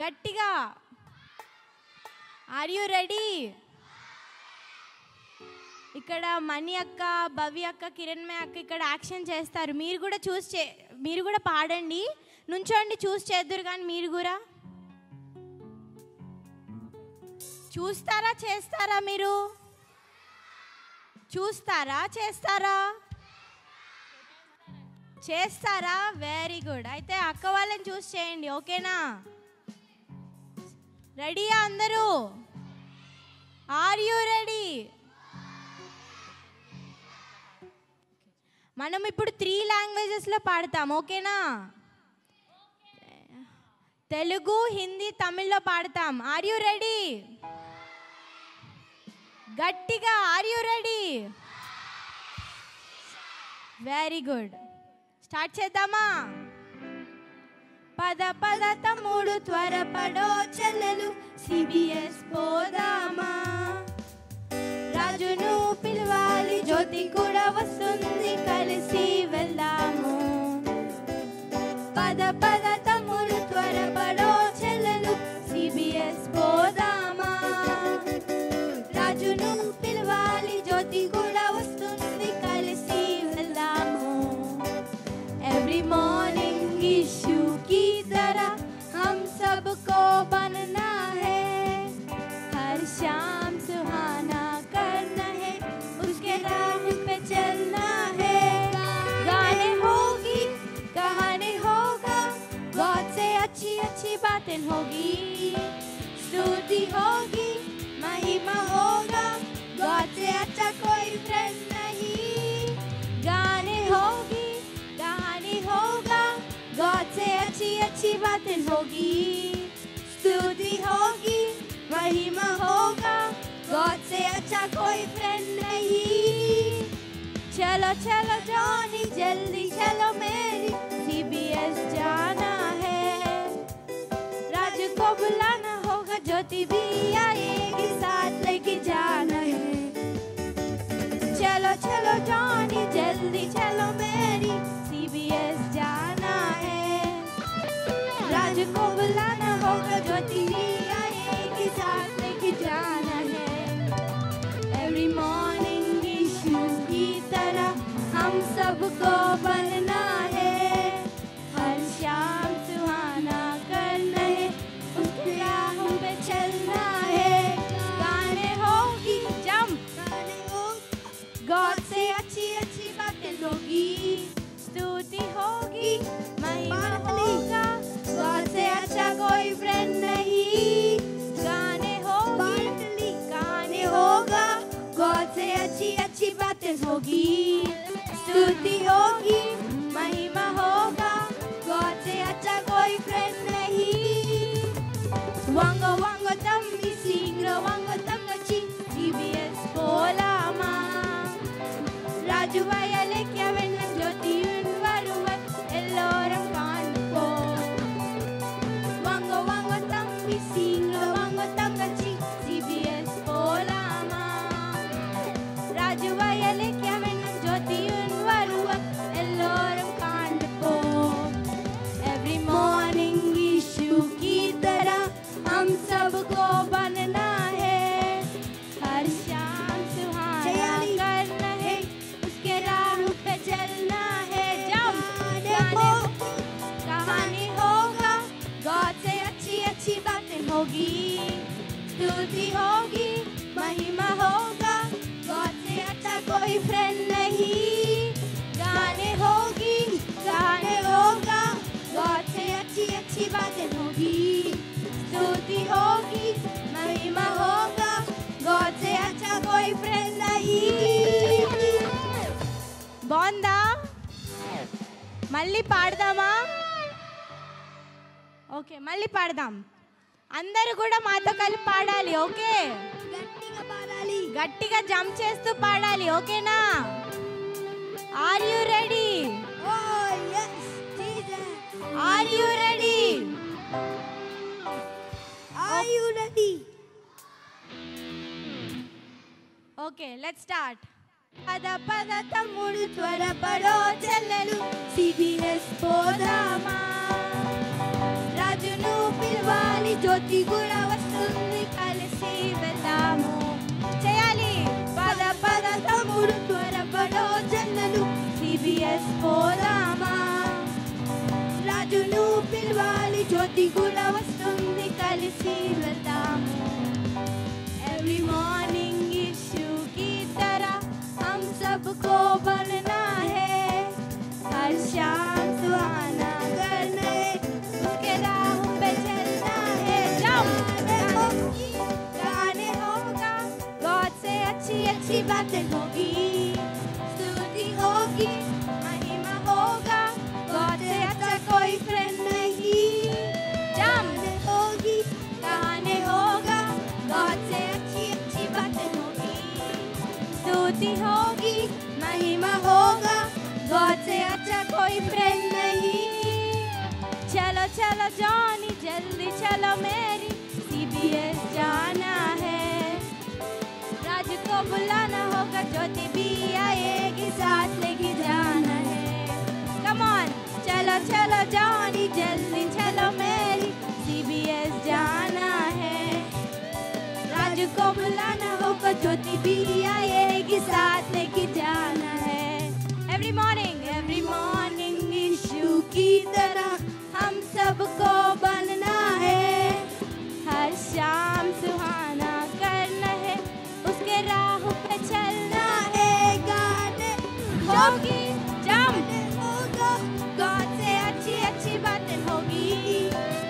గట్టిగా. Are you ready? ఇక్కడ మణి అక్క, భవ్య అక్క, కిరణ్మయ అక్క ఇక్కడ యాక్షన్ చేస్తారు. మీరు కూడా పాడండి. నుంచోండి, చూసి చేద్దరు. కానీ మీరు కూడా చూస్తారా చేస్తారా? మీరు చూస్తారా చేస్తారా? చేస్తారా? Very good. అయితే అక్క వాళ్ళని చూసి చేయండి. ఓకేనా? రెడీయా అందరూ? Are you ready? మనం ఇప్పుడు 3 లాంగ్వేజెస్లో పాడతాం. ఓకేనా? తెలుగు, హిందీ, తమిళ్లో పాడతాం. Are you ready? గట్టిగా are you ready? Very good. Start చేద్దామా? పద పద తమ్ముడు త్వరపడో చెల్లెలు సిబిఎస్ పోదామా, రాజును పిలవాలి జ్యోతి కూడా వస్తుంది కలిసి వెళ్దాము. పద పద తమ్ముడు త్వరపడో చెల్లెలు సిబిఎస్ పోదామా, రాజును పిలవాలి జ్యోతి కూడా వస్తుంది కలిసి వెళ్దాము. ఎవ్రీ మార్నింగ్ ఇష్యూ की तरह हम सबको बनना है, हर शाम सुहाना करना है, उसके राह पे चलना है. गाने होगी, कहानी होगा, बहुत से अच्छी अच्छी बातें होगी, स्तुति होगी, महिमा होगा, बहुत से अच्छा कोई फ्रेंड नहीं. गाने होगी, कहानी होगा, गॉड से अच्छी अच्छी बातें होगी, स्तुति होगी, महिमा होगा, गॉड से अच्छा कोई फ्रेंड नहीं. चलो चलो जॉनी जल्दी चलो मेरी, सीबीएस जाना है, राजू को बुलाना होगा, ज्योति भी आएगी साथ लेके जाना है. चलो चलो जॉनी जल्दी चलो मेरी, सीबीएस जाना है, राज को बुलाना होगा, ज्योति आएगी साथ लेके जाना है. एवरी मॉर्निंग यीशु की तरह हम सबको बनना है, हर शाम सुहाना करना है, उसकी राहों पे चलना है. गाने होगी जंप, गॉड से अच्छी अच्छी बातें होगी, स्तुति होगी, महिमा होगा, गॉड से अच्छा कोई फ्रेंड नहीं. गाने होगी, गाने होगा, गॉड से अच्छी अच्छी बातें होगी, स्तुति होगी, महिमा होगा, गॉड से अच्छा कोई फ्रेंड नहीं. वांगो वांगो तम्मी सिंगरो वांगो तंगची सीबीएस पोलामा, राजू वयलेक्य वेन्न ज्योति वरुवर एल्लोरम कांडुको. वांगो वांगो तम्मी सिंगरो वांगो तंगची सीबीएस पोलामा, राजू वयलेक्य वेन्न ज्योति वरुवर एल्लोरम कांडुको. एवरी मॉर्निंग यीशु की तरह हम सबको बनना है, हर शाम सुहाना करना है, उसके राह पे चलना है. कहानी होगा, गॉड से अच्छी अच्छी बातें होगी, स्तुति होगी, महिमा होगा, गॉड से अच्छा कोई फ्रेंड नहीं. गाने होगी, गाने होगा, गॉड से अच्छी अच्छी बातें होगी, स्तुति होगी, महिमा होगा, गॉड से अच्छा कोई फ्रेंड नहीं. బాగుందా? మళ్ళీ పాడదామా? ఓకే, మళ్ళీ పాడదాం. అందరూ కూడా మాతో కలిపి పాడాలి. ఓకే, గట్టిగా పాడాలి, గట్టిగా జంప్ చేస్తూ పాడాలి. ఓకేనా? Are you ready? Oh yes Jesus, are you ready? are you ready? Okay, let's start. పద పద తమ్ముడు త్వరపడో చెల్లెలు సిబిఎస్ పోదామా, రాజును పిలవాలి, జ్యోతి కూడా వస్తుంది, కలిసి వెళ్దాము. చేయాలి పద పద తమ్ముడు, త్వరపడో జనులు, CBS పోదామా. రాజును పిలవాలి, జ్యోతి కూడా వస్తుంది, కలిసి వెళ్దాము. Every morning यीशु की तरह हम सबको बनना है, हर शाम सुहाना करना है, उसके राह पे चलना है. गाने होगा, गॉड से अच्छी अच्छी बातें होगी, स्तुति होगी, महिमा होगा, गॉड से अच्छा कोई फ्रेंड नहीं. गाने होगी, गाने होगा, गॉड से अच्छी अच्छी बातें होगी, स्तुति होगी, महिमा होगा, गॉड से अच्छा कोई फ्रेंड नहीं. चलो चलो जॉनी जल्दी चलो मेरी, CBS जाना है. राज को बुलाना होगा, ज्योति भी आएगी, साथ लेके जाना है. कम ऑन चलो चलो जॉनी जल्दी चलो मेरी, CBS जाना है. राज को बुलाना होगा, ज्योति भी आएगी, साथ लेके जाना है. एवरी मॉर्निंग यीशु की तरह हम सबको बनना है, हर शाम सुहाना करना है, उसके राह पे चलना है. गाने होगी, गाने होगा, गॉड से अच्छी अच्छी बातें होगी,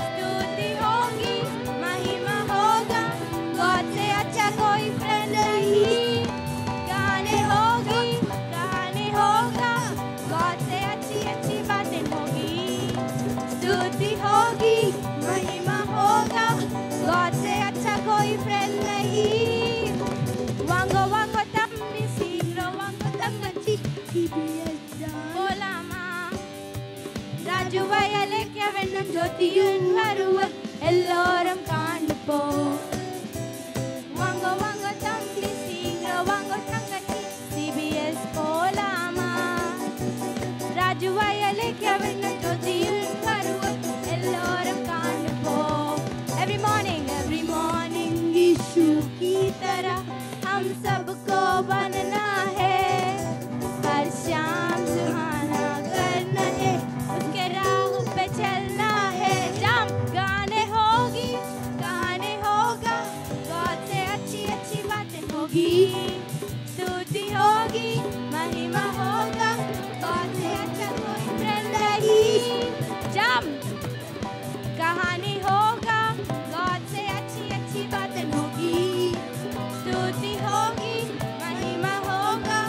स्तुति होगी, महिमा होगा, गॉड से अच्छा कोई फ्रेंड नहीं. गाने होगी, गाने होगा, गॉड से अच्छी अच्छी बातें होगी, स्तुति होगी, महिमा होगा, गॉड से अच्छा कोई फ्रेंड नहीं. वांगो वांगो तम्मी सीरो वांगो तंगची, CBS போலாமா. ராஜு வயலுக்கு வெண்ணம் ஜோதியும் வருவர், எல்லோரும் காண்டு போ. வாங்கோ வாங்கோ தம்பி சீக்கிரம் வாங்கோ தங்கச்சி, CBS போலாமா. ராஜு வயலுக்கு வெண்ணம் ஜோதியும் வருவர், எல்லோரும் காண்டு போ. Every morning यीशु की तरह हम सबको बनना है, हर शाम सुहाना करना है, उसके राह पे चलना है. गाने होगी, गाने होगा, गॉड से अच्छी अच्छी बातें होगी, स्तुति होगी, महिमा होगा, गॉड से अच्छा कोई फ्रेंड नहीं. कहानी होगा, गॉड से अच्छी अच्छी बातें होगी, स्तुति होगी, महिमा होगा,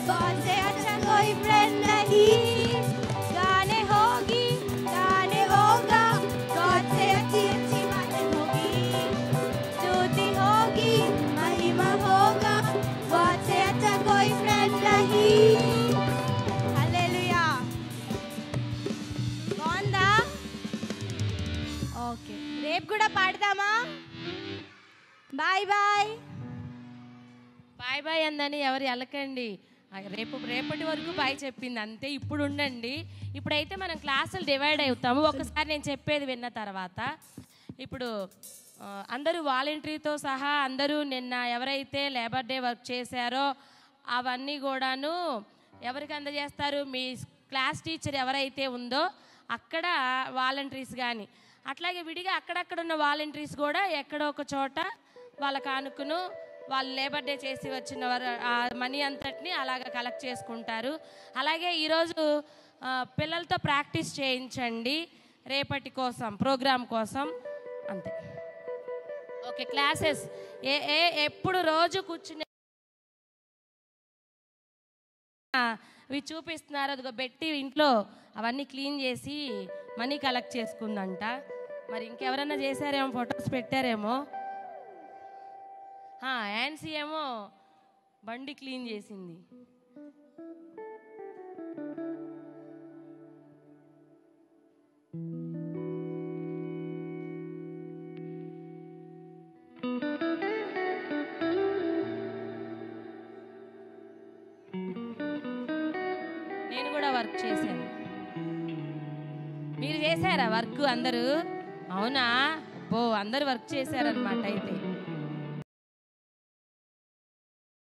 गॉड से अच्छा कोई फ्रेंड नहीं. गाने होगी, गाने होगा, गॉड से अच्छी अच्छी बातें होगी, स्तुति होगी, महिमा होगा, गॉड से अच्छा कोई फ्रेंड नहीं. हालेलुया. బాగుందా? ఓకే, రేపు కూడా పాడదామా? Bye bye. బాయ్ బాయ్ అందని ఎవరు వెళ్ళకండి. రేపటి వరకు బాయ్ చెప్పింది అంతే. ఇప్పుడు ఉండండి. ఇప్పుడైతే మనం క్లాసులు డివైడ్ అవుతాము. ఒకసారి నేను చెప్పేది విన్న తర్వాత ఇప్పుడు అందరూ వాలంటరీతో సహా అందరూ నిన్న ఎవరైతే లేబర్ డే వర్క్ చేశారో అవన్నీ కూడాను ఎవరికి అందజేస్తారు? మీ క్లాస్ టీచర్ ఎవరైతే ఉందో అక్కడ వాలంటరీస్ కానీ, అట్లాగే విడిగా అక్కడక్కడ ఉన్న వాలంటరీస్ కూడా ఎక్కడో ఒక చోట వాళ్ళ కానుకను వాళ్ళు లేబర్ డే చేసి వచ్చిన మనీ అంతటిని అలాగ కలెక్ట్ చేసుకుంటారు. అలాగే ఈరోజు పిల్లలతో ప్రాక్టీస్ చేయించండి రేపటి కోసం, ప్రోగ్రామ్ కోసం. అంతే. ఓకే, క్లాసెస్ ఎప్పుడు రోజు కూర్చుని ఇవి చూపిస్తున్నారు. అదిగో బెట్టి ఇంట్లో అవన్నీ క్లీన్ చేసి మనీ కలెక్ట్ చేసుకుందంట. మరి ఇంకెవరన్నా చేశారేమో, ఫొటోస్ పెట్టారేమో. యాన్సీ ఏమో బండి క్లీన్ చేసింది. నేను కూడా వర్క్ చేశాను. మీరు చేశారా వర్క్ అందరూ? అవునా? అబ్బో, అందరు వర్క్ చేశారనమాట అయితే.